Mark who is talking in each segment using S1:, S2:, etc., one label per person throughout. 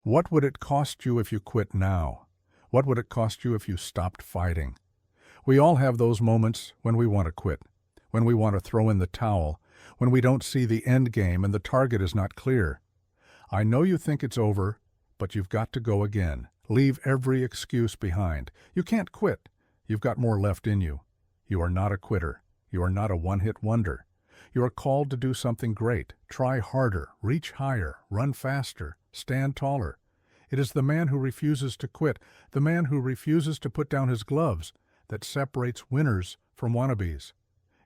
S1: What would it cost you if you quit now? What would it cost you if you stopped fighting? We all have those moments when we want to quit, when we want to throw in the towel, when we don't see the end game and the target is not clear. I know you think it's over, but you've got to go again. Leave every excuse behind. You can't quit. You've got more left in you. You are not a quitter. You are not a one-hit wonder. You are called to do something great. Try harder, reach higher, run faster, stand taller. It is the man who refuses to quit, the man who refuses to put down his gloves, that separates winners from wannabes.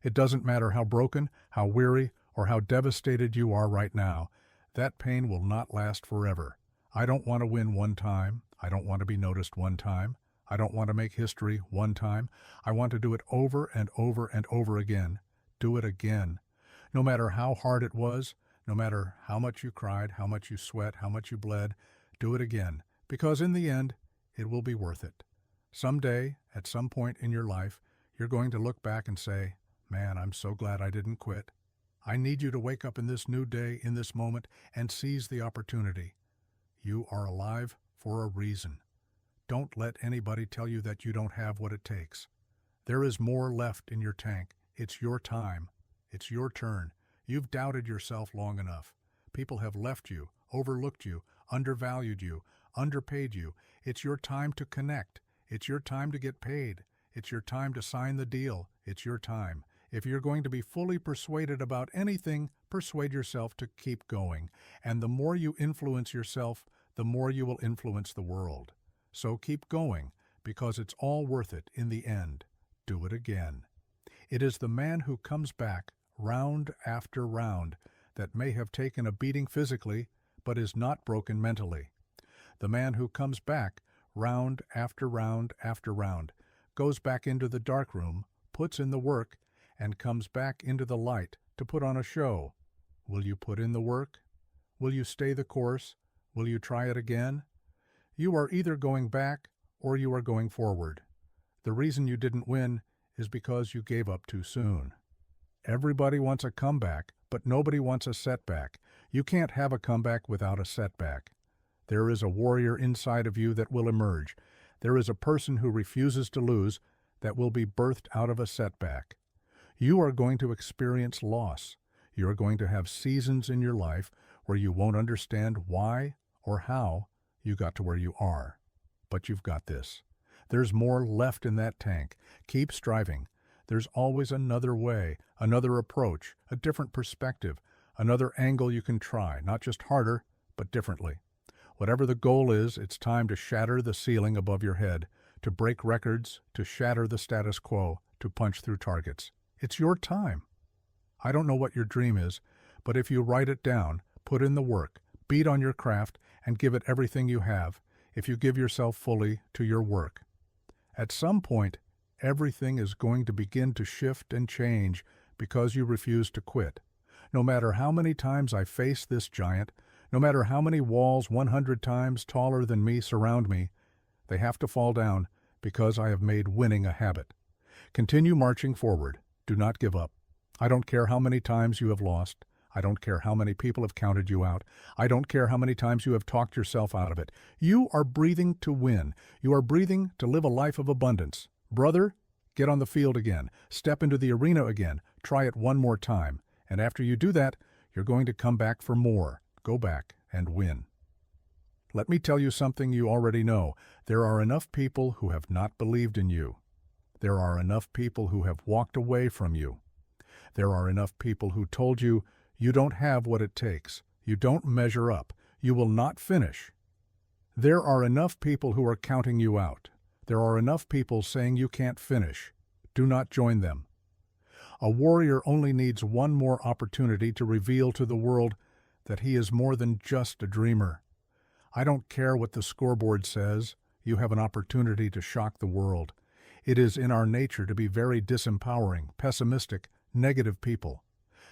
S1: It doesn't matter how broken, how weary, or how devastated you are right now. That pain will not last forever. I don't want to win one time. I don't want to be noticed one time. I don't want to make history one time. I want to do it over and over and over again. Do it again. No matter how hard it was, no matter how much you cried, how much you sweat, how much you bled, do it again. Because in the end, it will be worth it. Someday, at some point in your life, you're going to look back and say, "Man, I'm so glad I didn't quit." I need you to wake up in this new day, in this moment, and seize the opportunity. You are alive for a reason. Don't let anybody tell you that you don't have what it takes. There is more left in your tank. It's your time. It's your turn. You've doubted yourself long enough. People have left you, overlooked you, undervalued you, underpaid you. It's your time to connect. It's your time to get paid. It's your time to sign the deal. It's your time. If you're going to be fully persuaded about anything, persuade yourself to keep going. And the more you influence yourself, the more you will influence the world. So keep going, because it's all worth it in the end. Do it again. It is the man who comes back round after round that may have taken a beating physically, but is not broken mentally. The man who comes back round after round after round, goes back into the dark room, puts in the work, and comes back into the light to put on a show. Will you put in the work? Will you stay the course? Will you try it again? You are either going back or you are going forward. The reason you didn't win is because you gave up too soon. Everybody wants a comeback, but nobody wants a setback. You can't have a comeback without a setback. There is a warrior inside of you that will emerge. There is a person who refuses to lose that will be birthed out of a setback. You are going to experience loss. You are going to have seasons in your life where you won't understand why or how you got to where you are. But you've got this. There's more left in that tank. Keep striving. There's always another way, another approach, a different perspective, another angle you can try, not just harder, but differently. Whatever the goal is, it's time to shatter the ceiling above your head, to break records, to shatter the status quo, to punch through targets. It's your time. I don't know what your dream is, but if you write it down, put in the work, beat on your craft, and give it everything you have, if you give yourself fully to your work. At some point, everything is going to begin to shift and change because you refuse to quit. No matter how many times I face this giant, no matter how many walls 100 times taller than me surround me, they have to fall down because I have made winning a habit. Continue marching forward. Do not give up. I don't care how many times you have lost. I don't care how many people have counted you out. I don't care how many times you have talked yourself out of it. You are breathing to win. You are breathing to live a life of abundance. Brother, get on the field again. Step into the arena again. Try it one more time. And after you do that, you're going to come back for more. Go back and win. Let me tell you something you already know. There are enough people who have not believed in you. There are enough people who have walked away from you. There are enough people who told you you don't have what it takes. You don't measure up. You will not finish. There are enough people who are counting you out. There are enough people saying you can't finish. Do not join them. A warrior only needs one more opportunity to reveal to the world that he is more than just a dreamer. I don't care what the scoreboard says. You have an opportunity to shock the world. It is in our nature to be very disempowering, pessimistic, negative people.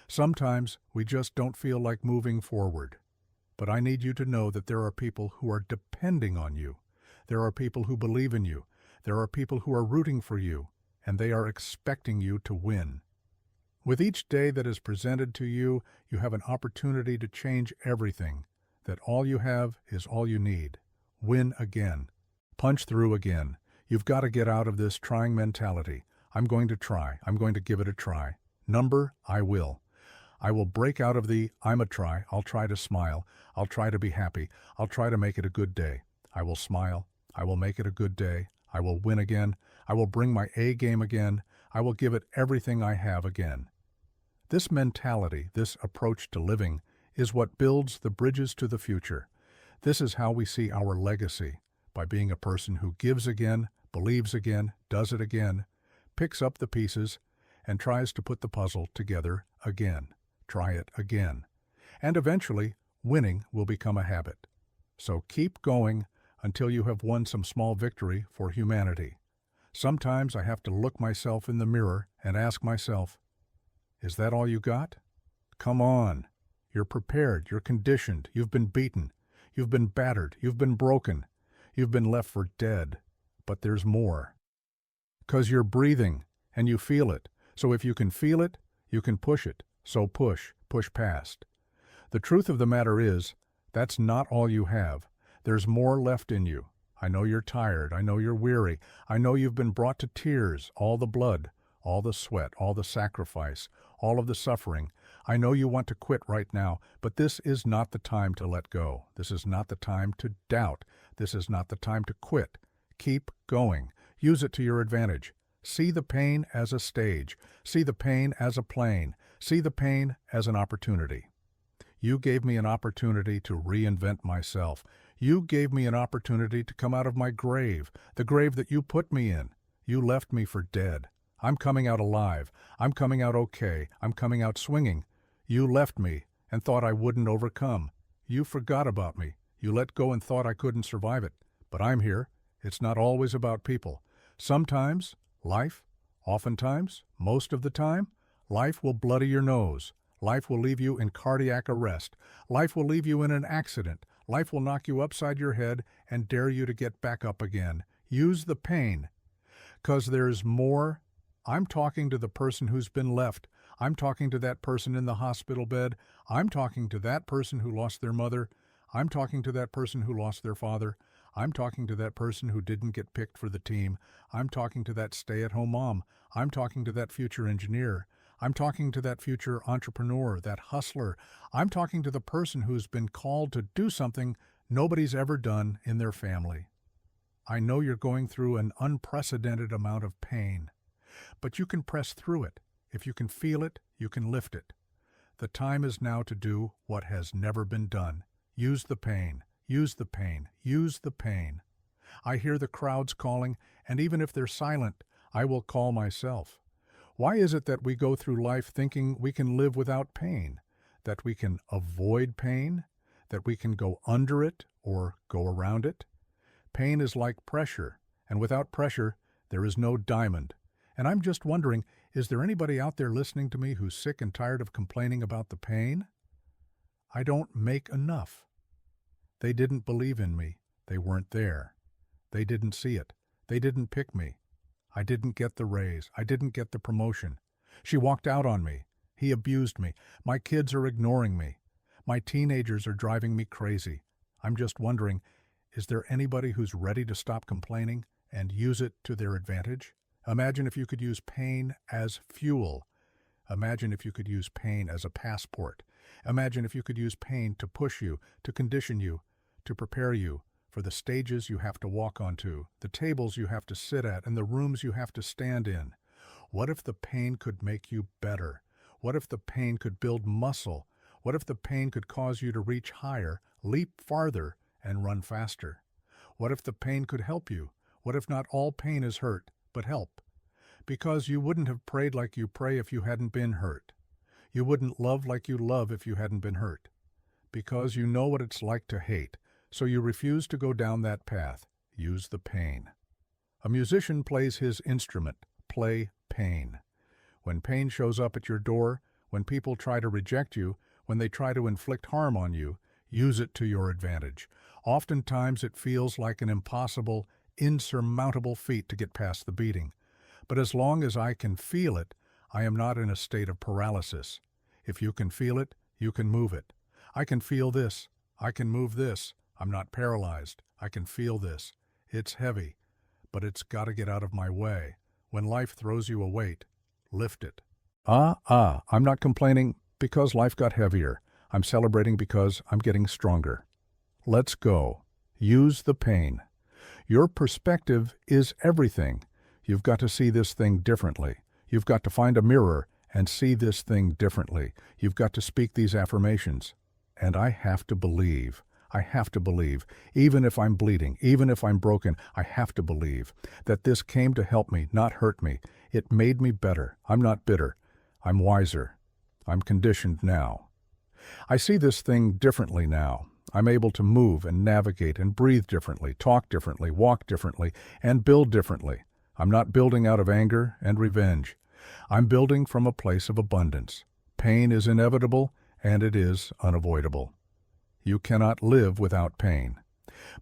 S1: Sometimes we just don't feel like moving forward. But I need you to know that there are people who are depending on you. There are people who believe in you. There are people who are rooting for you, and they are expecting you to win. With each day that is presented to you, you have an opportunity to change everything. that all you have is all you need. Win again. Punch through again. You've got to get out of this trying mentality. I'm going to try. I'm going to give it a try. Number, I will. I will break out of the I'm a try. I'll try to smile. I'll try to be happy. I'll try to make it a good day. I will smile. I will make it a good day. I will win again. I will bring my A game again. I will give it everything I have again. This mentality, this approach to living, is what builds the bridges to the future. This is how we see our legacy, by being a person who gives again, believes again, does it again, picks up the pieces, and tries to put the puzzle together again. Try it again. And eventually, winning will become a habit. So keep going until you have won some small victory for humanity. Sometimes I have to look myself in the mirror and ask myself, is that all you got? Come on. You're prepared, you're conditioned, you've been beaten, you've been battered, you've been broken, you've been left for dead. But there's more. 'Cause you're breathing and you feel it. So if you can feel it, you can push it. So push past. The truth of the matter is, that's not all you have. There's more left in you. I know you're tired. I know you're weary. I know you've been brought to tears, all the blood, all the sweat, all the sacrifice, all of the suffering. I know you want to quit right now, but this is not the time to let go. This is not the time to doubt. This is not the time to quit. Keep going. Use it to your advantage. See the pain as a stage. See the pain as a plane. See the pain as an opportunity. You gave me an opportunity to reinvent myself. You gave me an opportunity to come out of my grave, the grave that you put me in. You left me for dead. I'm coming out alive. I'm coming out okay. I'm coming out swinging. You left me and thought I wouldn't overcome. You forgot about me. You let go and thought I couldn't survive it. But I'm here. It's not always about people. Sometimes, life, oftentimes, most of the time, life will bloody your nose. Life will leave you in cardiac arrest. Life will leave you in an accident. Life will knock you upside your head and dare you to get back up again. Use the pain, 'cause there's more. I'm talking to the person who's been left. I'm talking to that person in the hospital bed. I'm talking to that person who lost their mother. I'm talking to that person who lost their father. I'm talking to that person who didn't get picked for the team. I'm talking to that stay-at-home mom. I'm talking to that future engineer. I'm talking to that future entrepreneur, that hustler. I'm talking to the person who's been called to do something nobody's ever done in their family. I know you're going through an unprecedented amount of pain, but you can press through it. If you can feel it, you can lift it. The time is now to do what has never been done. Use the pain. Use the pain. Use the pain. I hear the crowds calling, and even if they're silent, I will call myself. Why is it that we go through life thinking we can live without pain, that we can avoid pain, that we can go under it or go around it? Pain is like pressure, and without pressure, there is no diamond. And I'm just wondering, is there anybody out there listening to me who's sick and tired of complaining about the pain? I don't make enough. They didn't believe in me. They weren't there. They didn't see it. They didn't pick me. I didn't get the raise. I didn't get the promotion. She walked out on me. He abused me. My kids are ignoring me. My teenagers are driving me crazy. I'm just wondering, is there anybody who's ready to stop complaining and use it to their advantage? Imagine if you could use pain as fuel. Imagine if you could use pain as a passport. Imagine if you could use pain to push you, to condition you, to prepare you for the stages you have to walk onto, the tables you have to sit at, and the rooms you have to stand in. What if the pain could make you better? What if the pain could build muscle? What if the pain could cause you to reach higher, leap farther, and run faster? What if the pain could help you? What if not all pain is hurt, but help? Because you wouldn't have prayed like you pray if you hadn't been hurt. You wouldn't love like you love if you hadn't been hurt. Because you know what it's like to hate, so you refuse to go down that path. Use the pain. A musician plays his instrument. Play pain. When pain shows up at your door, when people try to reject you, when they try to inflict harm on you, use it to your advantage. Oftentimes it feels like an impossible, insurmountable feat to get past the beating. But as long as I can feel it, I am not in a state of paralysis. If you can feel it, you can move it. I can feel this. I can move this. I'm not paralyzed. I can feel this. It's heavy, but it's got to get out of my way. When life throws you a weight, lift it. I'm not complaining because life got heavier. I'm celebrating because I'm getting stronger. Let's go. Use the pain. Your perspective is everything. You've got to see this thing differently. You've got to find a mirror and see this thing differently. You've got to speak these affirmations. And I have to believe. I have to believe, even if I'm bleeding, even if I'm broken, I have to believe that this came to help me, not hurt me. It made me better. I'm not bitter. I'm wiser. I'm conditioned now. I see this thing differently now. I'm able to move and navigate and breathe differently, talk differently, walk differently, and build differently. I'm not building out of anger and revenge. I'm building from a place of abundance. Pain is inevitable, and it is unavoidable. You cannot live without pain.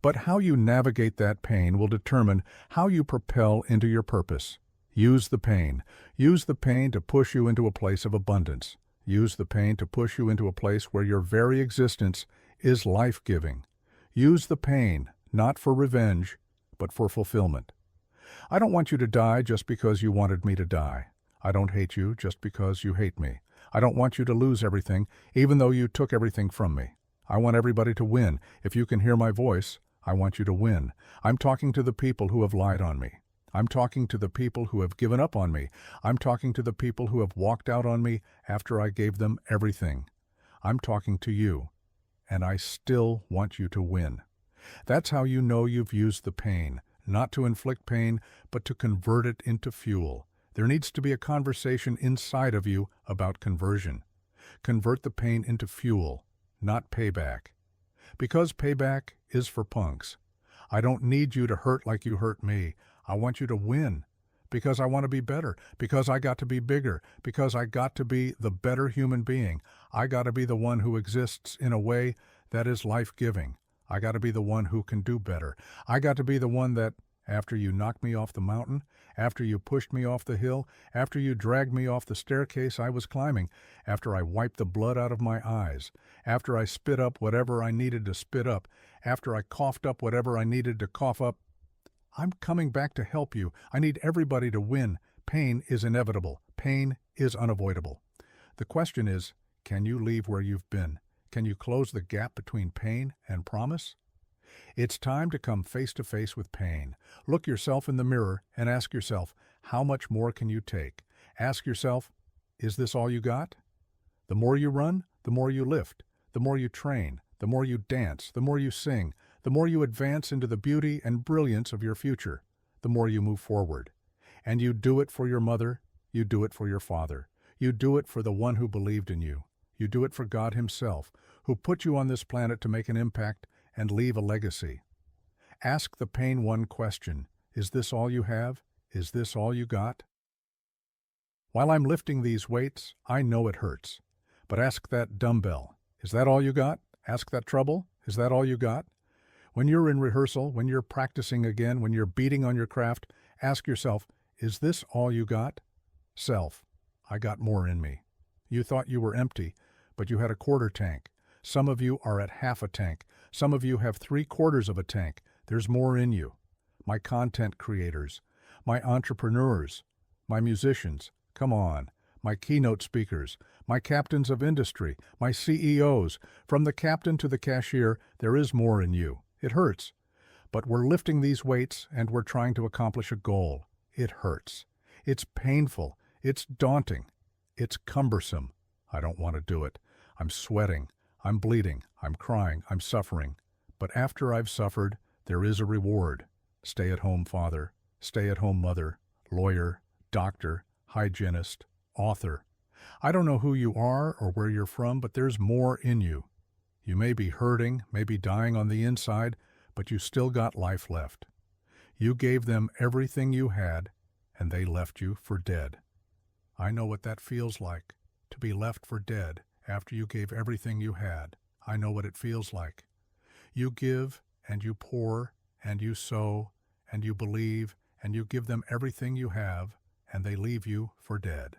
S1: But how you navigate that pain will determine how you propel into your purpose. Use the pain. Use the pain to push you into a place of abundance. Use the pain to push you into a place where your very existence is life-giving. Use the pain, not for revenge, but for fulfillment. I don't want you to die just because you wanted me to die. I don't hate you just because you hate me. I don't want you to lose everything, even though you took everything from me. I want everybody to win. If you can hear my voice, I want you to win. I'm talking to the people who have lied on me. I'm talking to the people who have given up on me. I'm talking to the people who have walked out on me after I gave them everything. I'm talking to you, and I still want you to win. That's how you know you've used the pain, not to inflict pain, but to convert it into fuel. There needs to be a conversation inside of you about conversion. Convert the pain into fuel, not payback. Because payback is for punks. I don't need you to hurt like you hurt me. I want you to win. Because I want to be better. Because I got to be bigger. Because I got to be the better human being. I got to be the one who exists in a way that is life-giving. I got to be the one who can do better. I got to be the one that, after you knocked me off the mountain, after you pushed me off the hill, after you dragged me off the staircase I was climbing, after I wiped the blood out of my eyes, after I spit up whatever I needed to spit up, after I coughed up whatever I needed to cough up, I'm coming back to help you. I need everybody to win. Pain is inevitable. Pain is unavoidable. The question is, can you leave where you've been? Can you close the gap between pain and promise? It's time to come face to face with pain. Look yourself in the mirror and ask yourself, how much more can you take? Ask yourself, is this all you got? The more you run, the more you lift. The more you train, the more you dance, the more you sing, the more you advance into the beauty and brilliance of your future, the more you move forward. And you do it for your mother, you do it for your father, you do it for the one who believed in you. You do it for God Himself, who put you on this planet to make an impact and leave a legacy. Ask the pain one question. Is this all you have? Is this all you got? While I'm lifting these weights, I know it hurts. But ask that dumbbell. Is that all you got? Ask that trouble. Is that all you got? When you're in rehearsal, when you're practicing again, when you're beating on your craft, ask yourself, is this all you got? Self, I got more in me. You thought you were empty, but you had a quarter tank. Some of you are at half a tank. Some of you have 3/4 of a tank. There's more in you. My content creators, my entrepreneurs, my musicians, come on, my keynote speakers, my captains of industry, my CEOs. From the captain to the cashier, there is more in you. It hurts. But we're lifting these weights and we're trying to accomplish a goal. It hurts. It's painful. It's daunting. It's cumbersome. I don't want to do it. I'm sweating. I'm bleeding. I'm crying. I'm suffering. But after I've suffered, there is a reward. Stay-at-home father, stay-at-home mother, lawyer, doctor, hygienist, author. I don't know who you are or where you're from, but there's more in you. You may be hurting, may be dying on the inside, but you still got life left. You gave them everything you had, and they left you for dead. I know what that feels like, to be left for dead after you gave everything you had. I know what it feels like. You give, and you pour, and you sow, and you believe, and you give them everything you have, and they leave you for dead.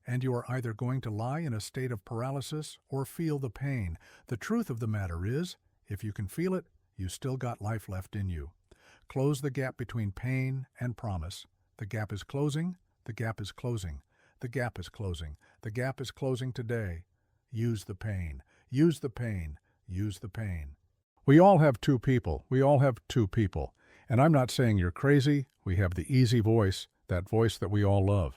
S1: and you are either going to lie in a state of paralysis or feel the pain. The truth of the matter is, if you can feel it, you still got life left in you. Close the gap between pain and promise. The gap is closing. The gap is closing. The gap is closing. The gap is closing today. Use the pain. Use the pain. Use the pain. We all have two people. We all have two people. And I'm not saying you're crazy. We have the easy voice, that voice that we all love.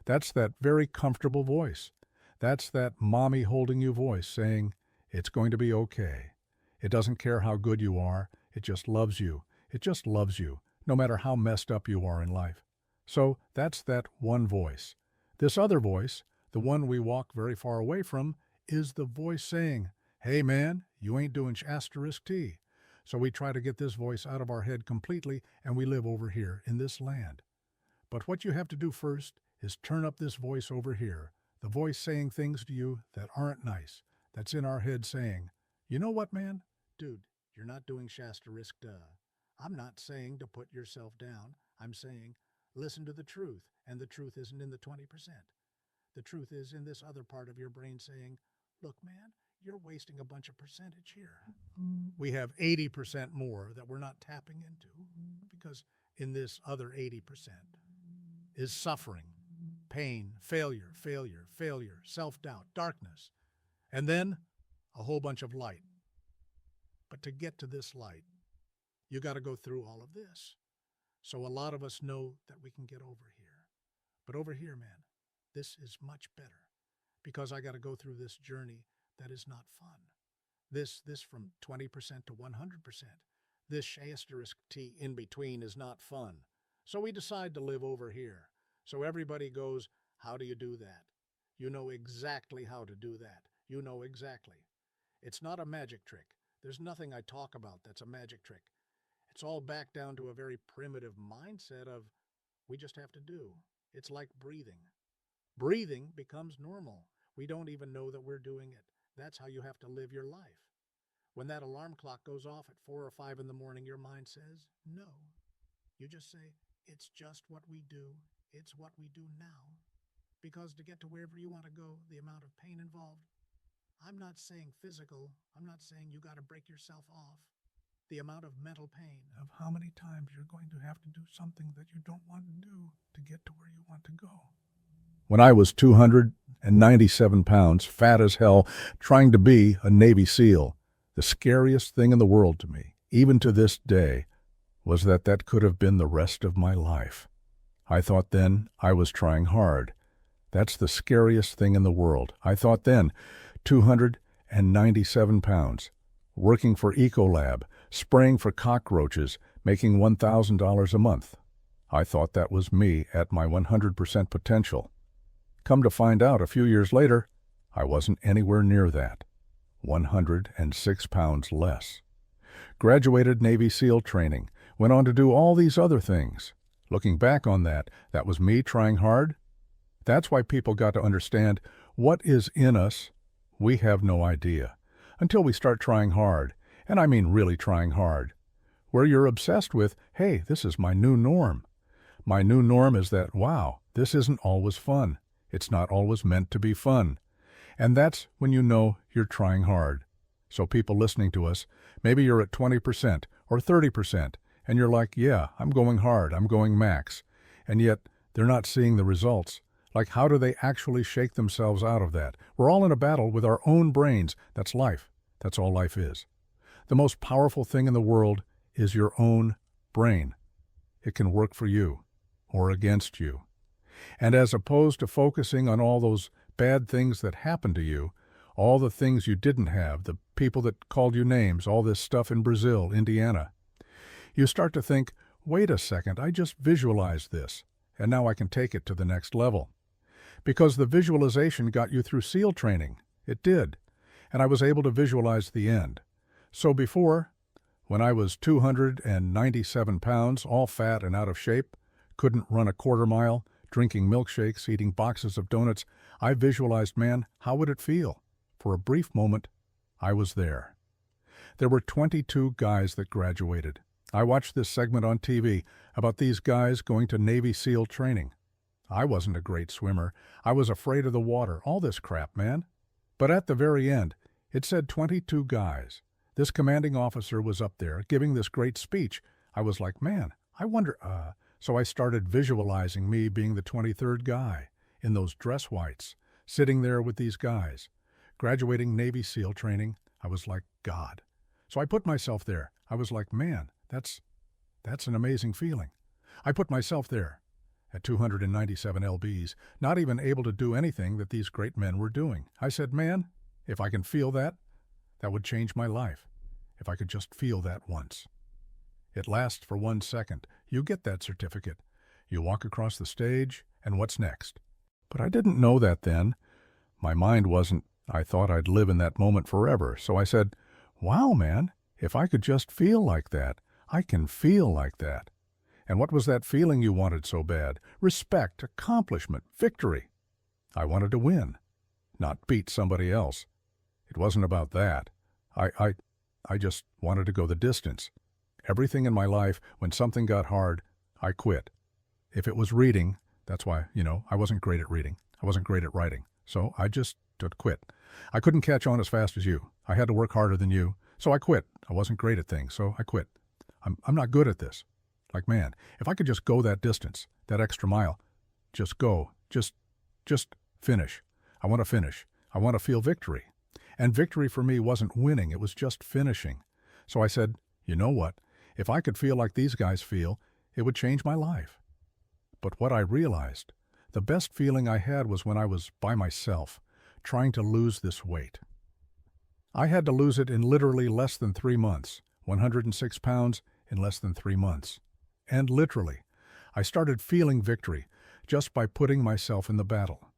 S1: That's that very comfortable voice. That's that mommy holding you voice saying, it's going to be okay. It doesn't care how good you are. It just loves you. It just loves you, no matter how messed up you are in life. So that's that one voice. This other voice, the one we walk very far away from, is the voice saying, hey man, you ain't doing *T. So we try to get this voice out of our head completely, and we live over here in this land. But what you have to do first is turn up this voice over here, the voice saying things to you that aren't nice, that's in our head saying, you know what, man? Dude, you're not doing *T. I'm not saying to put yourself down. I'm saying listen to the truth, and the truth isn't in the 20%. The truth is in this other part of your brain saying, look, man, you're wasting a bunch of percentage here. We have 80% more that we're not tapping into because in this other 80% is suffering, pain, failure, self-doubt, darkness, and then a whole bunch of light. But to get to this light, you got to go through all of this. So a lot of us know that we can get over here. But over here, man, this is much better because I got to go through this journey that is not fun. This from 20% to 100%. This *T in between is not fun. So we decide to live over here. So everybody goes, how do you do that? You know exactly how to do that. You know exactly. It's not a magic trick. There's nothing I talk about that's a magic trick. It's all back down to a very primitive mindset of we just have to do. It's like breathing. Breathing becomes normal. We don't even know that we're doing it. That's how you have to live your life. When that alarm clock goes off at 4 or 5 in the morning, your mind says, no. You just say, it's just what we do. It's what we do now. Because to get to wherever you want to go, the amount of pain involved, I'm not saying physical. I'm not saying you got to break yourself off. The amount of mental pain of how many times you're going to have to do something that you don't want to do to get to where you want to go. When I was 297 pounds, fat as hell, trying to be a Navy SEAL, the scariest thing in the world to me, even to this day, was that could have been the rest of my life. I thought then I was trying hard. That's the scariest thing in the world. I thought then, 297 pounds, working for Ecolab, spraying for cockroaches, making $1,000 a month. I thought that was me at my 100% potential. Come to find out, a few years later, I wasn't anywhere near that. 106 pounds less. Graduated Navy SEAL training, went on to do all these other things. Looking back on that was me trying hard. That's why people got to understand what is in us. We have no idea until we start trying hard, and I mean really trying hard, where you're obsessed with, hey, this is my new norm. My new norm is that, wow, this isn't always fun. It's not always meant to be fun. And that's when you know you're trying hard. So people listening to us, maybe you're at 20% or 30%, and you're like, yeah, I'm going hard, I'm going max. And yet they're not seeing the results. Like, how do they actually shake themselves out of that? We're all in a battle with our own brains. That's life. That's all life is. The most powerful thing in the world is your own brain. It can work for you or against you. And as opposed to focusing on all those bad things that happened to you, all the things you didn't have, the people that called you names, all this stuff in Brazil, Indiana, you start to think, wait a second, I just visualized this, and now I can take it to the next level. Because the visualization got you through SEAL training. It did. And I was able to visualize the end. So before, when I was 297 pounds, all fat and out of shape, couldn't run a quarter mile, drinking milkshakes, eating boxes of donuts, I visualized, man, how would it feel? For a brief moment, I was there. There were 22 guys that graduated. I watched this segment on TV about these guys going to Navy SEAL training. I wasn't a great swimmer. I was afraid of the water. All this crap, man. But at the very end, it said 22 guys. This commanding officer was up there giving this great speech. I was like, man, I wonder, So I started visualizing me being the 23rd guy in those dress whites, sitting there with these guys. Graduating Navy SEAL training, I was like, God. So I put myself there. I was like, man, that's an amazing feeling. I put myself there at 297 lbs, not even able to do anything that these great men were doing. I said, man, if I can feel that, that would change my life. If I could just feel that once. It lasts for 1 second. You get that certificate. You walk across the stage, and what's next? But I didn't know that then. My mind wasn't, I thought I'd live in that moment forever. So I said, wow, man, if I could just feel like that, I can feel like that. And what was that feeling you wanted so bad? Respect, accomplishment, victory. I wanted to win, not beat somebody else. It wasn't about that. I just wanted to go the distance. Everything in my life, when something got hard, I quit. If it was reading, that's why, I wasn't great at reading. I wasn't great at writing. So I just quit. I couldn't catch on as fast as you. I had to work harder than you. So I quit. I wasn't great at things, so I quit. I'm not good at this. Like, man, if I could just go that distance, that extra mile, just go, just finish. I want to finish. I want to feel victory. And victory for me wasn't winning, it was just finishing. So I said, you know what? If I could feel like these guys feel, it would change my life. But what I realized, the best feeling I had was when I was by myself, trying to lose this weight. I had to lose it in literally less than 3 months, 106 pounds in less than 3 months. And literally, I started feeling victory just by putting myself in the battle.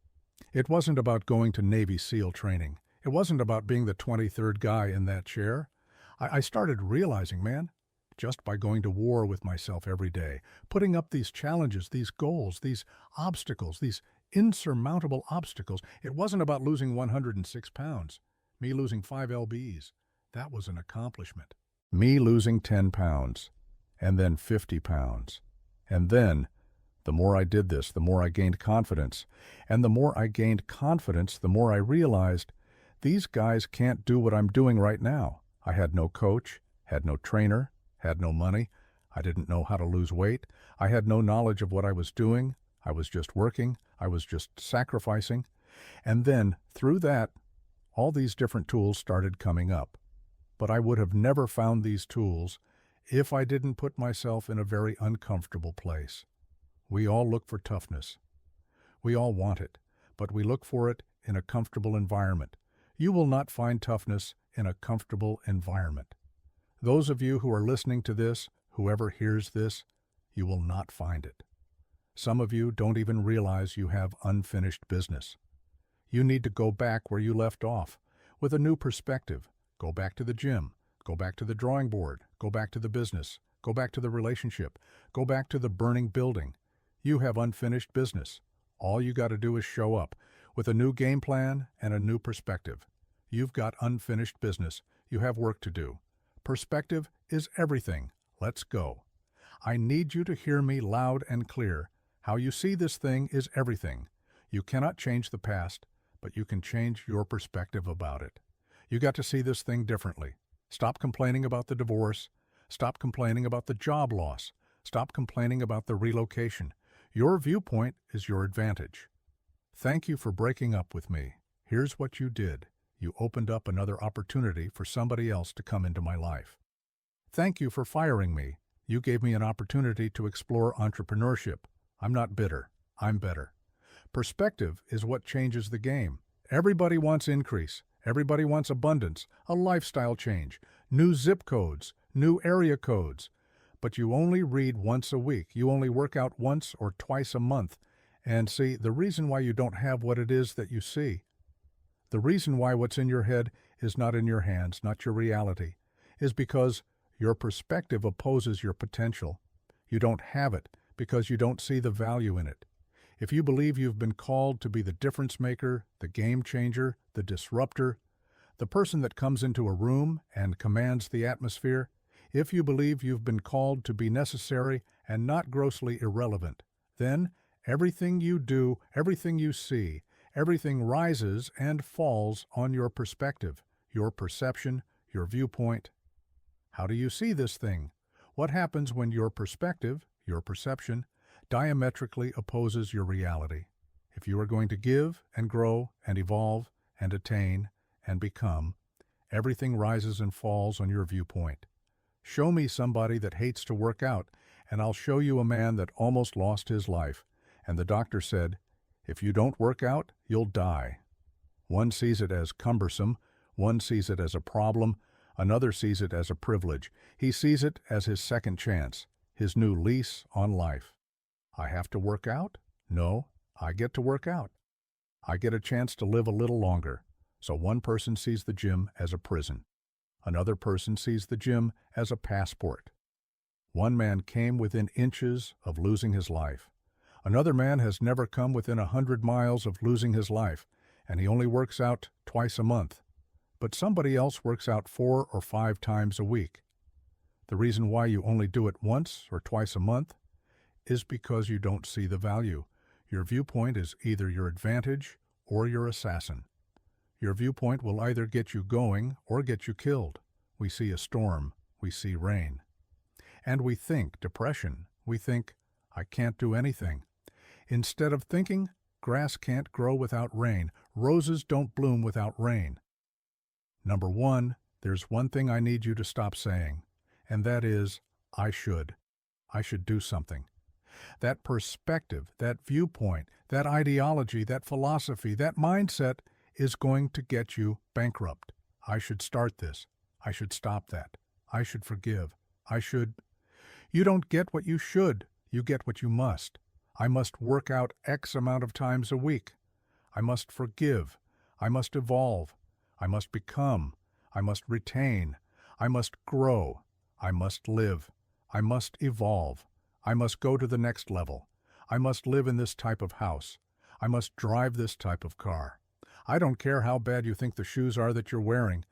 S1: It wasn't about going to Navy SEAL training. It wasn't about being the 23rd guy in that chair. I started realizing, man, just by going to war with myself every day, putting up these challenges, these goals, these obstacles, these insurmountable obstacles. It wasn't about losing 106 pounds. Me losing 5 lbs, that was an accomplishment. Me losing 10 pounds, and then 50 pounds. And then, the more I did this, the more I gained confidence. And the more I gained confidence, the more I realized, these guys can't do what I'm doing right now. I had no coach, had no trainer, had no money. I didn't know how to lose weight. I had no knowledge of what I was doing. I was just working. I was just sacrificing. And then, through that, all these different tools started coming up. But I would have never found these tools if I didn't put myself in a very uncomfortable place. We all look for toughness. We all want it, but we look for it in a comfortable environment. You will not find toughness in a comfortable environment. Those of you who are listening to this, whoever hears this, you will not find it. Some of you don't even realize you have unfinished business. You need to go back where you left off with a new perspective. Go back to the gym. Go back to the drawing board. Go back to the business. Go back to the relationship. Go back to the burning building. You have unfinished business. All you got to do is show up with a new game plan and a new perspective. You've got unfinished business. You have work to do. Perspective is everything. Let's go. I need you to hear me loud and clear. How you see this thing is everything. You cannot change the past, but you can change your perspective about it. You got to see this thing differently. Stop complaining about the divorce. Stop complaining about the job loss. Stop complaining about the relocation. Your viewpoint is your advantage. Thank you for breaking up with me. Here's what you did. You opened up another opportunity for somebody else to come into my life. Thank you for firing me. You gave me an opportunity to explore entrepreneurship. I'm not bitter. I'm better. Perspective is what changes the game. Everybody wants increase. Everybody wants abundance, a lifestyle change, new zip codes, new area codes. But you only read once a week. You only work out once or twice a month. And see, the reason why you don't have what it is that you see, the reason why what's in your head is not in your hands, not your reality, is because your perspective opposes your potential. You don't have it because you don't see the value in it. If you believe you've been called to be the difference maker, the game changer, the disruptor, the person that comes into a room and commands the atmosphere, if you believe you've been called to be necessary and not grossly irrelevant, then Everything you do, everything you see, everything rises and falls on your perspective, your perception, your viewpoint. How do you see this thing? What happens when your perspective, your perception, diametrically opposes your reality? If you are going to give and grow and evolve and attain and become, everything rises and falls on your viewpoint. Show me somebody that hates to work out, and I'll show you a man that almost lost his life, and the doctor said, if you don't work out, you'll die. One sees it as cumbersome, one sees it as a problem, another sees it as a privilege. He sees it as his second chance, his new lease on life. I have to work out? No, I get to work out. I get a chance to live a little longer. So one person sees the gym as a prison. Another person sees the gym as a passport. One man came within inches of losing his life. Another man has never come within 100 miles of losing his life, and he only works out twice a month. But somebody else works out 4 or 5 times a week. The reason why you only do it once or twice a month is because you don't see the value. Your viewpoint is either your advantage or your assassin. Your viewpoint will either get you going or get you killed. We see a storm, we see rain. And we think depression. We think, I can't do anything. Instead of thinking, grass can't grow without rain, roses don't bloom without rain. Number 1, there's one thing I need you to stop saying, and that is, I should. I should do something. That perspective, that viewpoint, that ideology, that philosophy, that mindset is going to get you bankrupt. I should start this. I should stop that. I should forgive. I should. You don't get what you should. You get what you must. I must work out X amount of times a week. I must forgive. I must evolve. I must become. I must retain. I must grow. I must live. I must evolve. I must go to the next level. I must live in this type of house. I must drive this type of car. I don't care how bad you think the shoes are that you're wearing.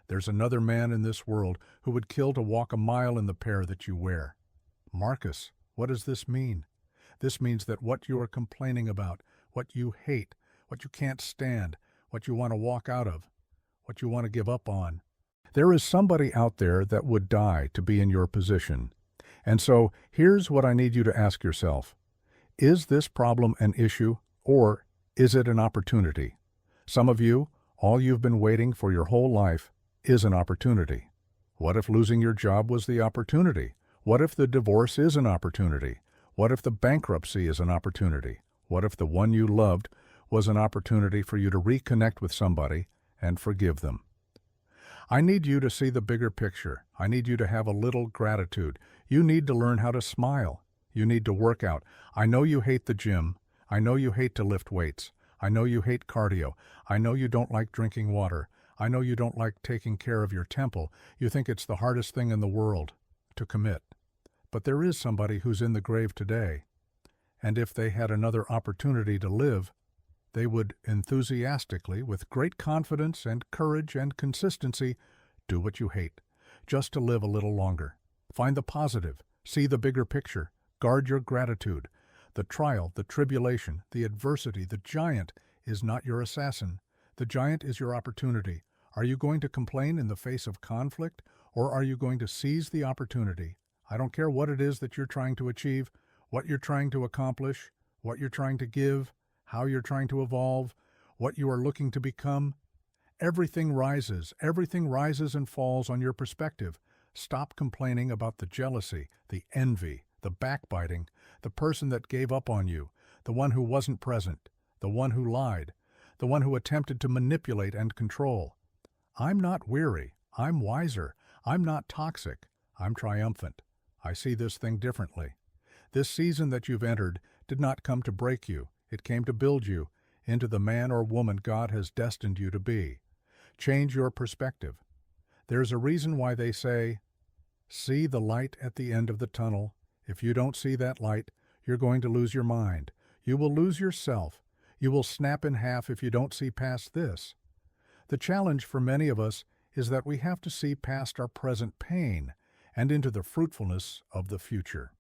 S1: There's another man in this world who would kill to walk a mile in the pair that you wear. Marcus, what does this mean? This means that what you are complaining about, what you hate, what you can't stand, what you want to walk out of, what you want to give up on, there is somebody out there that would die to be in your position. And so here's what I need you to ask yourself. Is this problem an issue, or is it an opportunity? Some of you, all you've been waiting for your whole life is an opportunity. What if losing your job was the opportunity? What if the divorce is an opportunity? What if the bankruptcy is an opportunity? What if the one you loved was an opportunity for you to reconnect with somebody and forgive them? I need you to see the bigger picture. I need you to have a little gratitude. You need to learn how to smile. You need to work out. I know you hate the gym. I know you hate to lift weights. I know you hate cardio. I know you don't like drinking water. I know you don't like taking care of your temple. You think it's the hardest thing in the world to commit. But there is somebody who's in the grave today, and if they had another opportunity to live, they would enthusiastically, with great confidence and courage and consistency, do what you hate, just to live a little longer. Find the positive, see the bigger picture, guard your gratitude. The trial, the tribulation, the adversity, the giant is not your assassin. The giant is your opportunity. Are you going to complain in the face of conflict, or are you going to seize the opportunity? I don't care what it is that you're trying to achieve, what you're trying to accomplish, what you're trying to give, how you're trying to evolve, what you are looking to become. Everything rises and falls on your perspective. Stop complaining about the jealousy, the envy, the backbiting, the person that gave up on you, the one who wasn't present, the one who lied, the one who attempted to manipulate and control. I'm not weary. I'm wiser. I'm not toxic. I'm triumphant. I see this thing differently. This season that you've entered did not come to break you. It came to build you into the man or woman God has destined you to be. Change your perspective. There's a reason why they say, see the light at the end of the tunnel. If you don't see that light, you're going to lose your mind. You will lose yourself. You will snap in half if you don't see past this. The challenge for many of us is that we have to see past our present pain and into the fruitfulness of the future.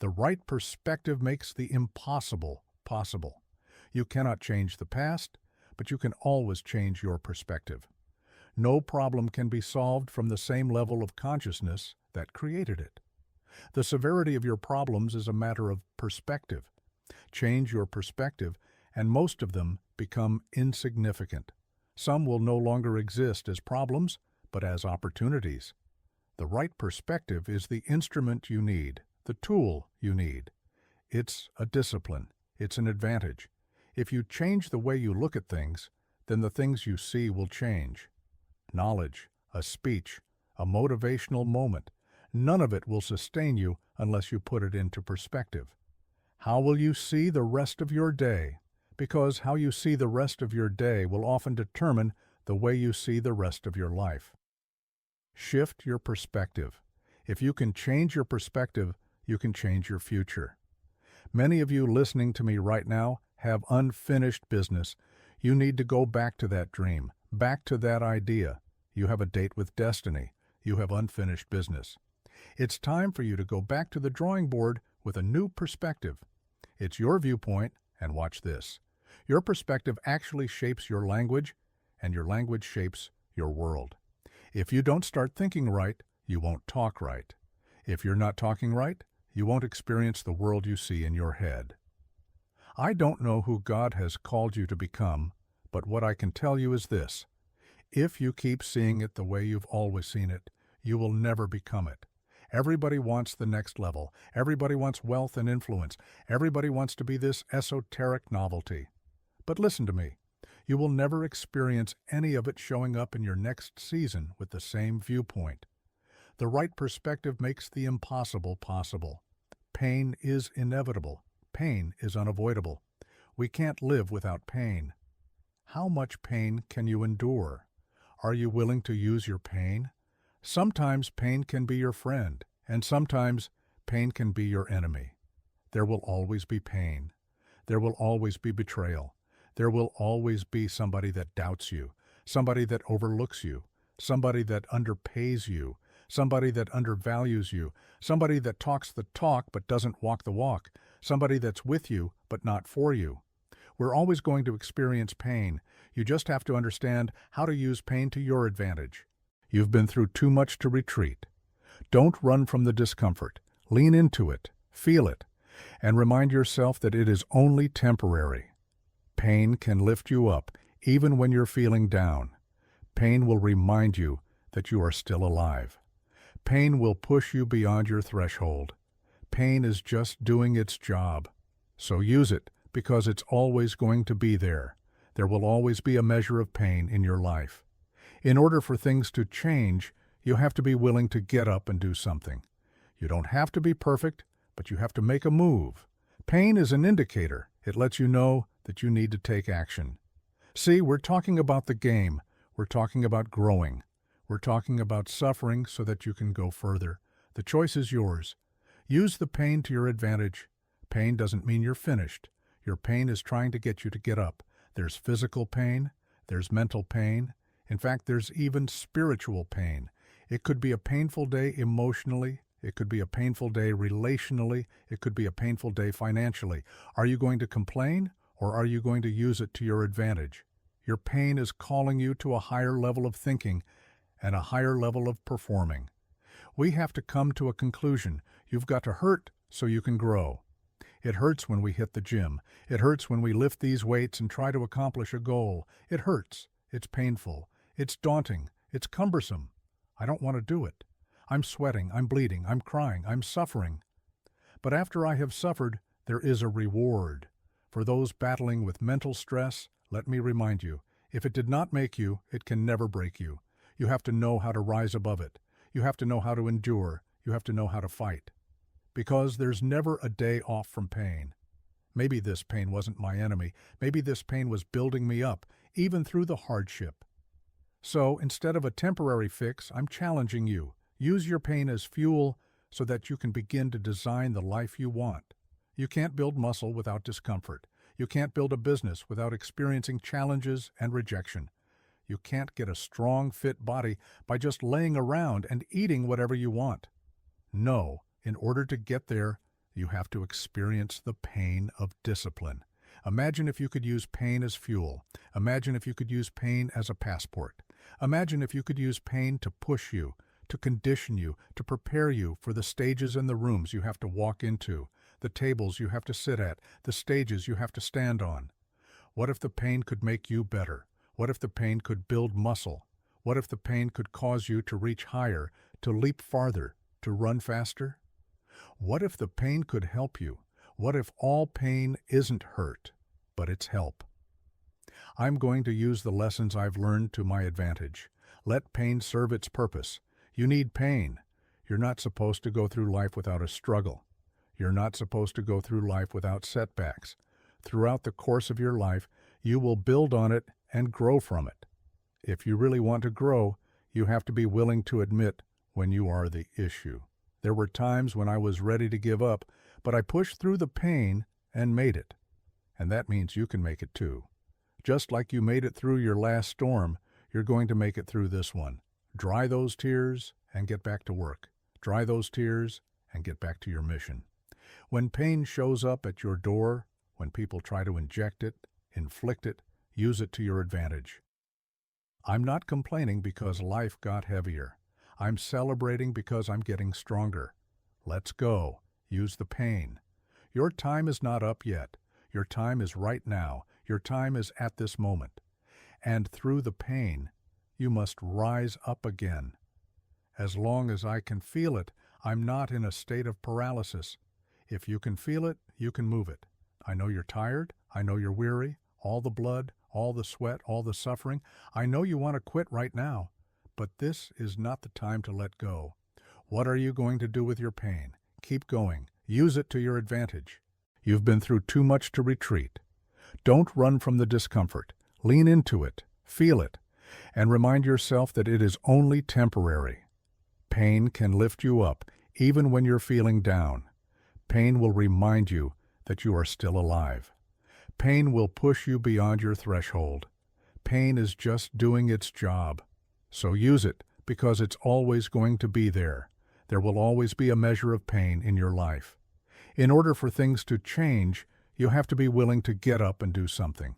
S1: The right perspective makes the impossible possible. You cannot change the past, but you can always change your perspective. No problem can be solved from the same level of consciousness that created it. The severity of your problems is a matter of perspective. Change your perspective, and most of them become insignificant. Some will no longer exist as problems, but as opportunities. The right perspective is the instrument you need, the tool you need. It's a discipline. It's an advantage. If you change the way you look at things, then the things you see will change. Knowledge, a speech, a motivational moment, none of it will sustain you unless you put it into perspective. How will you see the rest of your day? Because how you see the rest of your day will often determine the way you see the rest of your life. Shift your perspective. If you can change your perspective, you can change your future. Many of you listening to me right now have unfinished business. You need to go back to that dream, back to that idea. You have a date with destiny. You have unfinished business. It's time for you to go back to the drawing board with a new perspective. It's your viewpoint, and watch this. Your perspective actually shapes your language, and your language shapes your world. If you don't start thinking right, you won't talk right. If you're not talking right, you won't experience the world you see in your head. I don't know who God has called you to become, but what I can tell you is this. If you keep seeing it the way you've always seen it, you will never become it. Everybody wants the next level. Everybody wants wealth and influence. Everybody wants to be this esoteric novelty. But listen to me. You will never experience any of it showing up in your next season with the same viewpoint. The right perspective makes the impossible possible. Pain is inevitable. Pain is unavoidable. We can't live without pain. How much pain can you endure? Are you willing to use your pain? Sometimes pain can be your friend, and sometimes pain can be your enemy. There will always be pain. There will always be betrayal. There will always be somebody that doubts you, somebody that overlooks you, somebody that underpays you, somebody that undervalues you, somebody that talks the talk but doesn't walk the walk, somebody that's with you but not for you. We're always going to experience pain. You just have to understand how to use pain to your advantage. You've been through too much to retreat. Don't run from the discomfort. Lean into it, feel it, and remind yourself that it is only temporary. Pain can lift you up, even when you're feeling down. Pain will remind you that you are still alive. Pain will push you beyond your threshold. Pain is just doing its job. So use it, because it's always going to be there. There will always be a measure of pain in your life. In order for things to change, you have to be willing to get up and do something. You don't have to be perfect, but you have to make a move. Pain is an indicator. It lets you know that you need to take action. See, we're talking about the game. We're talking about growing. We're talking about suffering so that you can go further. The choice is yours. Use the pain to your advantage. Pain doesn't mean you're finished. Your pain is trying to get you to get up. There's physical pain. There's mental pain. In fact, there's even spiritual pain. It could be a painful day emotionally. It could be a painful day relationally. It could be a painful day financially. Are you going to complain, or are you going to use it to your advantage? Your pain is calling you to a higher level of thinking and a higher level of performing. We have to come to a conclusion. You've got to hurt so you can grow. It hurts when we hit the gym. It hurts when we lift these weights and try to accomplish a goal. It hurts. It's painful. It's daunting. It's cumbersome. I don't want to do it. I'm sweating. I'm bleeding. I'm crying. I'm suffering. But after I have suffered, there is a reward. For those battling with mental stress, let me remind you, if it did not make you, it can never break you. You have to know how to rise above it. You have to know how to endure. You have to know how to fight. Because there's never a day off from pain. Maybe this pain wasn't my enemy. Maybe this pain was building me up, even through the hardship. So, instead of a temporary fix, I'm challenging you. Use your pain as fuel so that you can begin to design the life you want. You can't build muscle without discomfort. You can't build a business without experiencing challenges and rejection. You can't get a strong, fit body by just laying around and eating whatever you want. No, in order to get there, You have to experience the pain of discipline. Imagine if you could use pain as fuel. Imagine if you could use pain as a passport. Imagine if you could use pain to push you, to condition you, to prepare you for the stages and the rooms you have to walk into, the tables you have to sit at, the stages you have to stand on. What if the pain could make you better? What if the pain could build muscle? What if the pain could cause you to reach higher, to leap farther, to run faster? What if the pain could help you? What if all pain isn't hurt, but it's help? I'm going to use the lessons I've learned to my advantage. Let pain serve its purpose. You need pain. You're not supposed to go through life without a struggle. You're not supposed to go through life without setbacks. Throughout the course of your life, you will build on it and grow from it. If you really want to grow, you have to be willing to admit when you are the issue. There were times when I was ready to give up, but I pushed through the pain and made it. And that means you can make it too. Just like you made it through your last storm, you're going to make it through this one. Dry those tears and get back to work. Dry those tears and get back to your mission. When pain shows up at your door, when people try to inject it, inflict it, use it to your advantage. I'm not complaining because life got heavier. I'm celebrating because I'm getting stronger. Let's go. Use the pain. Your time is not up yet. Your time is right now. Your time is at this moment. And through the pain, you must rise up again. As long as I can feel it, I'm not in a state of paralysis. If you can feel it, you can move it. I know you're tired. I know you're weary. All the blood, all the sweat, all the suffering. I know you want to quit right now. But this is not the time to let go. What are you going to do with your pain? Keep going. Use it to your advantage. You've been through too much to retreat. Don't run from the discomfort. Lean into it. Feel it. And remind yourself that it is only temporary. Pain can lift you up, even when you're feeling down. Pain will remind you that you are still alive. Pain will push you beyond your threshold. Pain is just doing its job. So use it, because it's always going to be there. There will always be a measure of pain in your life. In order for things to change, you have to be willing to get up and do something.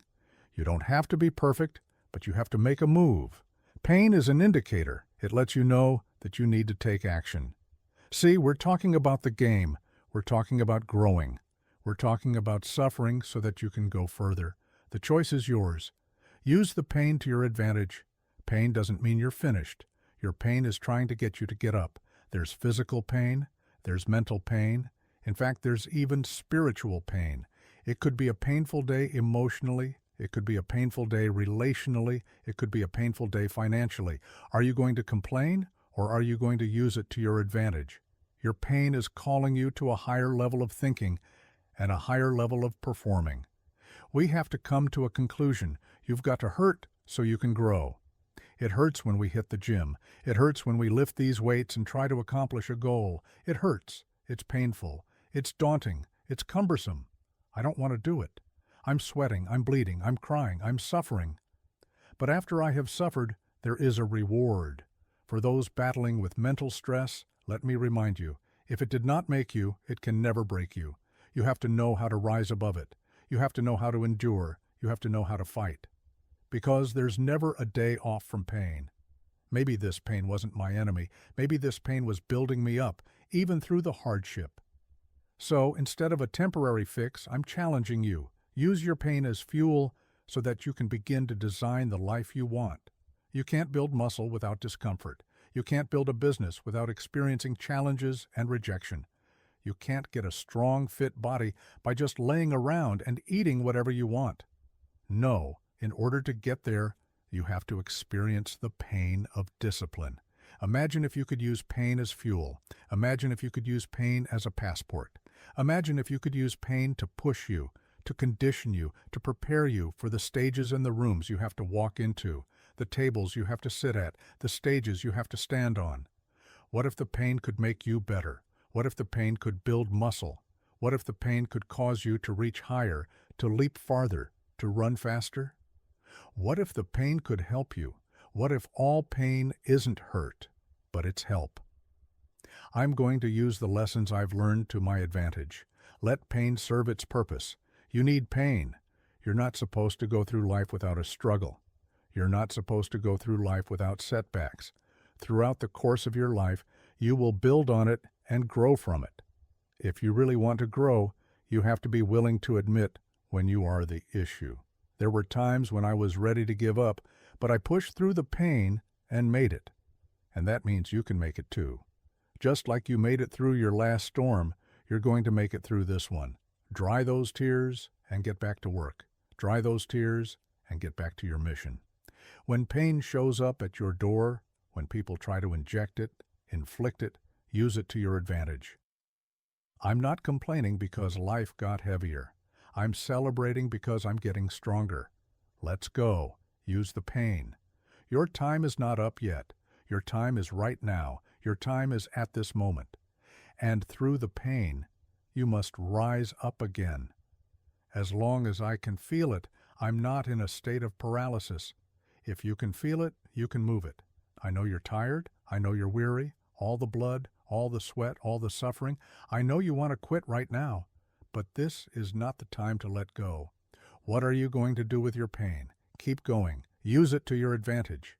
S1: You don't have to be perfect, but you have to make a move. Pain is an indicator. It lets you know that you need to take action. See, we're talking about the game. We're talking about growing. We're talking about suffering so that you can go further. The choice is yours. Use the pain to your advantage. Pain doesn't mean you're finished. Your pain is trying to get you to get up. There's physical pain. There's mental pain. In fact, there's even spiritual pain. It could be a painful day emotionally. It could be a painful day relationally. It could be a painful day financially. Are you going to complain, or are you going to use it to your advantage? Your pain is calling you to a higher level of thinking and a higher level of performing. We have to come to a conclusion. You've got to hurt so you can grow. It hurts when we hit the gym. It hurts when we lift these weights and try to accomplish a goal. It hurts. It's painful. It's daunting. It's cumbersome. I don't want to do it. I'm sweating. I'm bleeding. I'm crying. I'm suffering. But after I have suffered, there is a reward. For those battling with mental stress, let me remind you, if it did not make you, it can never break you. You have to know how to rise above it. You have to know how to endure. You have to know how to fight. Because there's never a day off from pain. Maybe this pain wasn't my enemy. Maybe this pain was building me up, even through the hardship. So instead of a temporary fix, I'm challenging you. Use your pain as fuel so that you can begin to design the life you want. You can't build muscle without discomfort. You can't build a business without experiencing challenges and rejection. You can't get a strong, fit body by just laying around and eating whatever you want. No, in order to get there, you have to experience the pain of discipline. Imagine if you could use pain as fuel. Imagine if you could use pain as a passport. Imagine if you could use pain to push you, to condition you, to prepare you for the stages and the rooms you have to walk into, the tables you have to sit at, the stages you have to stand on. What if the pain could make you better? What if the pain could build muscle? What if the pain could cause you to reach higher, to leap farther, to run faster? What if the pain could help you? What if all pain isn't hurt, but it's help? I'm going to use the lessons I've learned to my advantage. Let pain serve its purpose. You need pain. You're not supposed to go through life without a struggle. You're not supposed to go through life without setbacks. Throughout the course of your life, you will build on it and grow from it. If you really want to grow, you have to be willing to admit when you are the issue. There were times when I was ready to give up, but I pushed through the pain and made it. And that means you can make it too. Just like you made it through your last storm, you're going to make it through this one. Dry those tears and get back to work. Dry those tears and get back to your mission. When pain shows up at your door, when people try to inject it, inflict it, use it to your advantage. I'm not complaining because life got heavier. I'm celebrating because I'm getting stronger. Let's go. Use the pain. Your time is not up yet. Your time is right now. Your time is at this moment. And through the pain, you must rise up again. As long as I can feel it, I'm not in a state of paralysis. If you can feel it, you can move it. I know you're tired. I know you're weary. All the blood, all the sweat, all the suffering. I know you want to quit right now. But this is not the time to let go. What are you going to do with your pain? Keep going. Use it to your advantage.